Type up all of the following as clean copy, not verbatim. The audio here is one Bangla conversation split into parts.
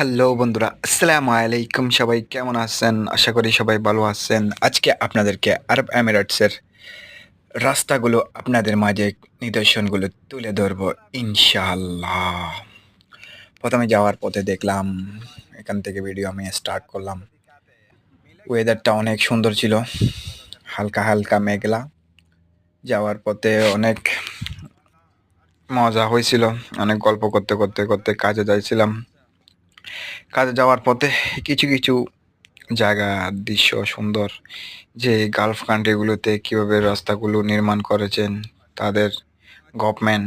হ্যালো বন্ধুরা, আসসালামু আলাইকুম। সবাই কেমন আছেন? আশা করি সবাই ভালো আছেন। আজকে আপনাদেরকে আরব এমিরেটসের রাস্তাগুলো আপনাদের মাঝে নিদর্শনগুলো তুলে ধরবো ইনশাআল্লাহ। ১ম এ যাওয়ার পথে দেখলাম, এখান থেকে ভিডিও আমি স্টার্ট করলাম। ওয়েদারটা অনেক সুন্দর ছিল। হালকা, হালকা মেঘলা। যাওয়ার পথে অনেক মজা হয়েছিল। অনেক গল্প করতে, করতে, করতে কাজে যাইছিলাম। কাজে যাওয়ার পথে কিছু, কিছু জায়গা, দৃশ্য সুন্দর যে গালফ কান্ট্রিগুলোতে কীভাবে রাস্তাগুলো নির্মাণ করেছেন তাদের গভর্নমেন্ট,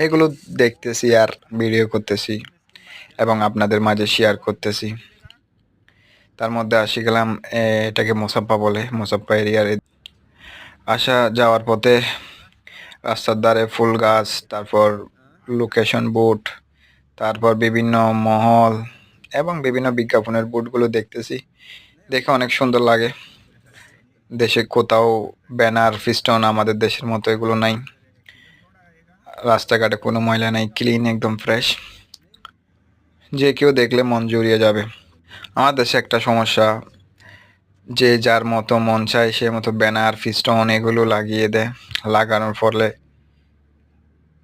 এগুলো দেখতেছি আর ভিডিও করতেছি এবং আপনাদের মাঝে শেয়ার করতেছি। তার মধ্যে আসি গেলাম এটাকে মোসাপ্পা বলে, মোসাপ্পা এরিয়ার আসা যাওয়ার পথে রাস্তার ধারে ফুল গাছ, তারপর লোকেশন বোর্ড, তারপর বিভিন্ন মহল এবং বিভিন্ন বিজ্ঞাপনের বোর্ডগুলো দেখতেছি। দেখে অনেক সুন্দর লাগে। দেশে কোথাও ব্যানার ফিস্টন আমাদের দেশের মতো এগুলো নাই। রাস্তাঘাটে কোনো ময়লা নাই, ক্লিন একদম ফ্রেশ। যে কেউ দেখলে মন জুড়িয়ে যাবে। আমার দেশে একটা সমস্যা, যে যার মতো মন চায় সে মতো ব্যানার ফিস্টন এগুলো লাগিয়ে দেয়। লাগানোর ফলে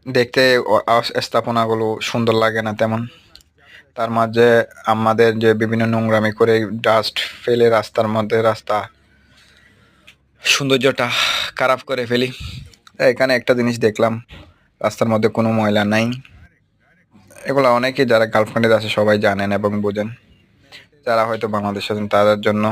দেখতে স্থাপনাগুলো সুন্দর লাগে না তেমন। তার মাঝে আমাদের যে বিভিন্ন নোংরামি করে ডাস্ট ফেলে রাস্তার মধ্যে রাস্তা সৌন্দর্যটা খারাপ করে ফেলি। এখানে একটা জিনিস দেখলাম, রাস্তার মধ্যে কোনো ময়লা নাই। এগুলো অনেকেই যারা গার্লফ্রেন্ডের আছে সবাই জানেন এবং বোঝেন। যারা হয়তো বাংলাদেশে আছেন তাদের জন্য